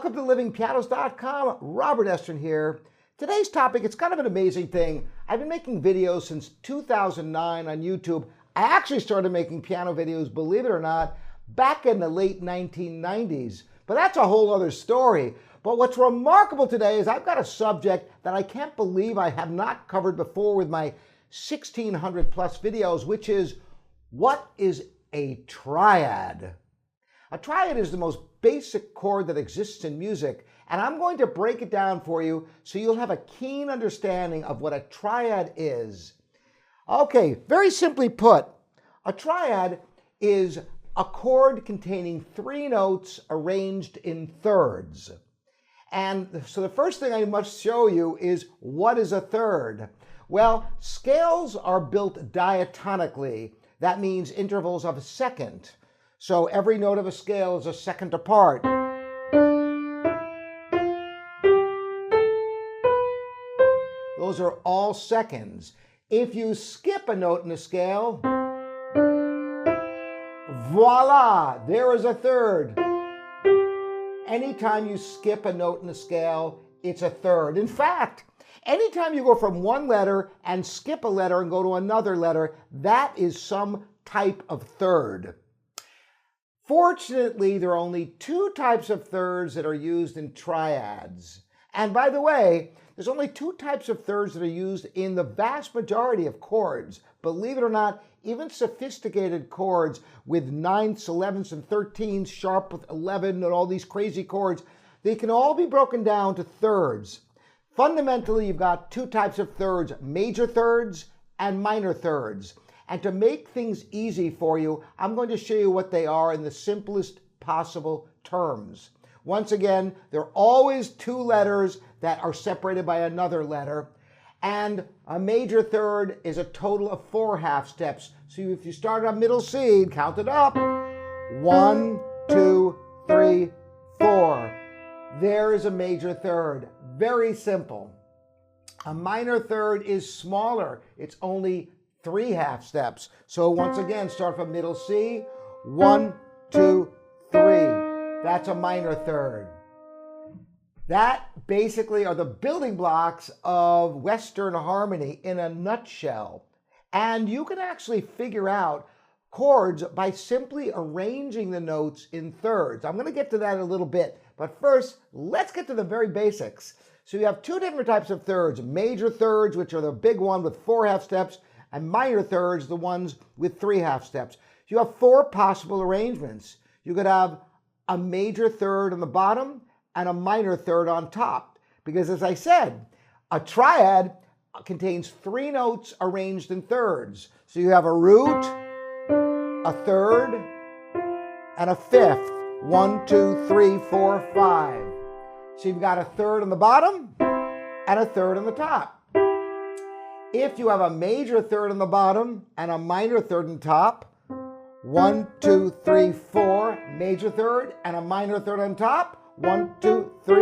Welcome to livingpianos.com. Robert Estrin here. Today's topic, it's kind of an amazing thing. I've been making videos since 2009 on YouTube. I actually started making piano videos, believe it or not, back in the late 1990s. But that's a whole other story. But what's remarkable today is I've got a subject that I can't believe I have not covered before with my 1,600 plus videos, which is, what is a triad? A triad is the most basic chord that exists in music, and I'm going to break it down for you so you'll have a keen understanding of what a triad is. Okay, very simply put, a triad is a chord containing 3 notes arranged in thirds. And so the first thing I must show you is, what is a third? Well, scales are built diatonically. That means intervals of a second. So every note of a scale is a second apart. Those are all seconds. If you skip a note in a scale, voila, there is a third. Anytime you skip a note in a scale, it's a third. In fact, anytime you go from one letter and skip a letter and go to another letter, that is some type of third. Fortunately, there are only 2 types of thirds that are used in triads. And by the way, there's only 2 types of thirds that are used in the vast majority of chords. Believe it or not, even sophisticated chords with 9ths, 11ths, and 13ths, sharp with 11, and all these crazy chords, they can all be broken down to thirds. Fundamentally, you've got 2 types of thirds, major thirds and minor thirds. And to make things easy for you, I'm going to show you what they are in the simplest possible terms. Once again, there are always 2 letters that are separated by another letter. And a major third is a total of 4 half steps. So if you start on middle C, count it up. 1, 2, 3, 4. There is a major third. Very simple. A minor third is smaller. It's only 3 half steps. So once again, start from middle C. 1, 2, 3. That's a minor third. That basically are the building blocks of Western harmony in a nutshell. And you can actually figure out chords by simply arranging the notes in thirds. I'm going to get to that in a little bit. But first, let's get to the very basics. So you have 2 different types of thirds. Major thirds, which are the big one with 4 half steps, and minor thirds, the ones with 3 half steps. You have 4 possible arrangements. You could have a major third on the bottom and a minor third on top. Because as I said, a triad contains 3 notes arranged in thirds. So you have a root, a third, and a fifth. 1, 2, 3, 4, 5. So you've got a third on the bottom and a third on the top. If you have a major third on the bottom and a minor third on top, 1, 2, 3, 4, major third and a minor third on top, 1, 2, 3,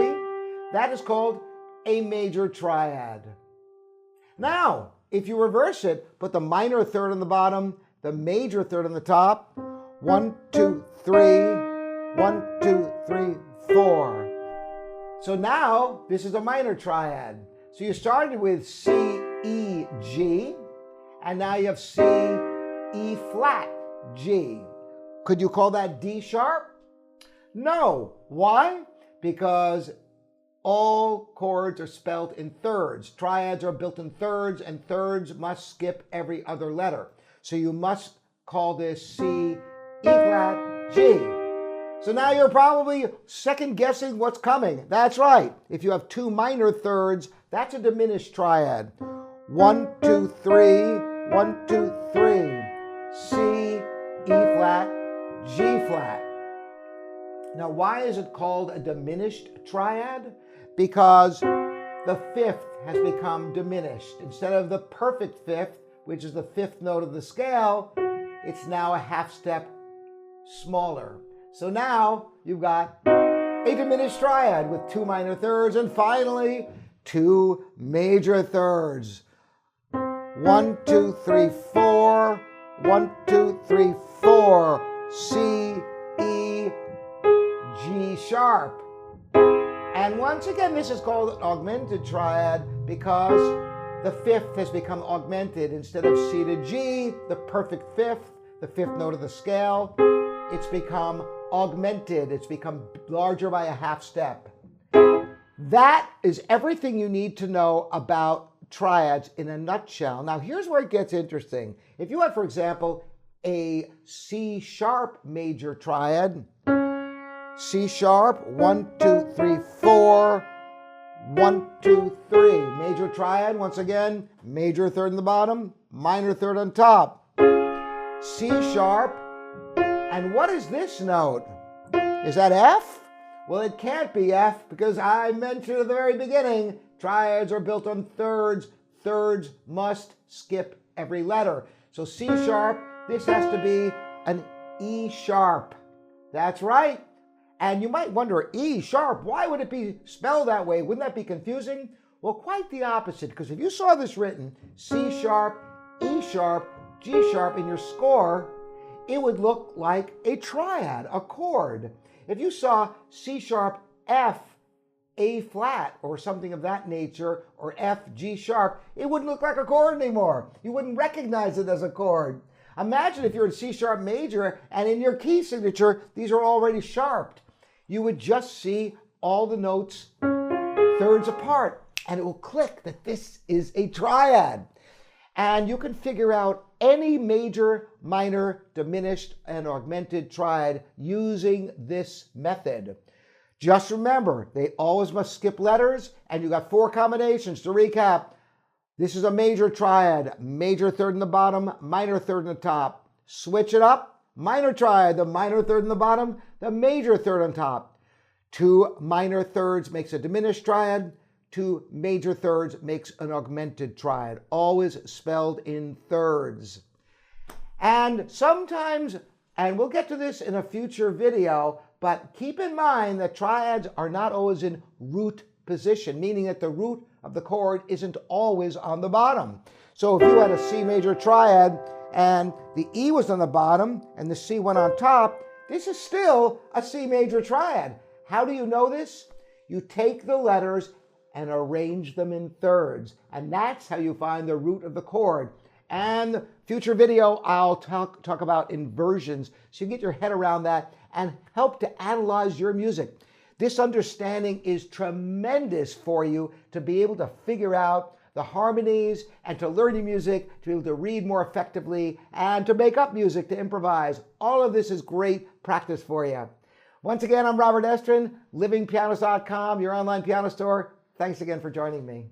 that is called a major triad. Now, if you reverse it, put the minor third on the bottom, the major third on the top, 1, 2, 3, 1, 2, 3, 4. So now, this is a minor triad. So you started with C, E, G, and now you have C, E flat, G. Could you call that D sharp? No. Why? Because all chords are spelled in thirds. Triads are built in thirds, and thirds must skip every other letter. So you must call this C, E flat, G. So now you're probably second guessing what's coming. That's right. If you have 2 minor thirds, that's a diminished triad. 1, 2, 3, 1, 2, 3. C, E flat, G flat. Now, why is it called a diminished triad? Because the 5th has become diminished. Instead of the perfect 5th, which is the 5th note of the scale, it's now a half step smaller. So now you've got a diminished triad with 2 minor thirds, and finally 2 major thirds. 1, 2, 3, 4. 1, 2, 3, 4. C, E, G sharp. And once again, this is called an augmented triad because the fifth has become augmented. Instead of C to G, the perfect fifth, the fifth note of the scale, it's become augmented. It's become larger by a half step. That is everything you need to know about triads in a nutshell. Now, here's where it gets interesting. If you had, for example, a C sharp major triad, C sharp, 1, 2, 3, 4, 1, 2, 3. Major triad, once again, major third in the bottom, minor third on top. C sharp, and what is this note? Is that F? Well, it can't be F because I mentioned at the very beginning, triads are built on thirds. Thirds must skip every letter. So C sharp, this has to be an E sharp. That's right. And you might wonder, E sharp, why would it be spelled that way? Wouldn't that be confusing? Well, quite the opposite, because if you saw this written, C sharp, E sharp, G sharp in your score, it would look like a triad, a chord. If you saw C sharp, F, A flat, or something of that nature, or F, G sharp, it wouldn't look like a chord anymore. You wouldn't recognize it as a chord. Imagine if you're in C sharp major and in your key signature, these are already sharped. You would just see all the notes thirds apart, and it will click that this is a triad. And you can figure out any major, minor, diminished, and augmented triad using this method. Just remember, they always must skip letters, and you got 4 combinations. To recap, this is a major triad, major third in the bottom, minor third in the top. Switch it up, minor triad, the minor third in the bottom, the major third on top. 2 minor thirds makes a diminished triad. 2 major thirds makes an augmented triad, always spelled in thirds. And sometimes, and we'll get to this in a future video, but keep in mind that triads are not always in root position, meaning that the root of the chord isn't always on the bottom. So if you had a C major triad and the E was on the bottom and the C went on top, this is still a C major triad. How do you know this? You take the letters and arrange them in thirds. And that's how you find the root of the chord. And future video, I'll talk about inversions so you get your head around that and help to analyze your music. This understanding is tremendous for you to be able to figure out the harmonies and to learn your music, to be able to read more effectively and to make up music, to improvise. All of this is great practice for you. Once again, I'm Robert Estrin, livingpianist.com, your online piano store. Thanks again for joining me.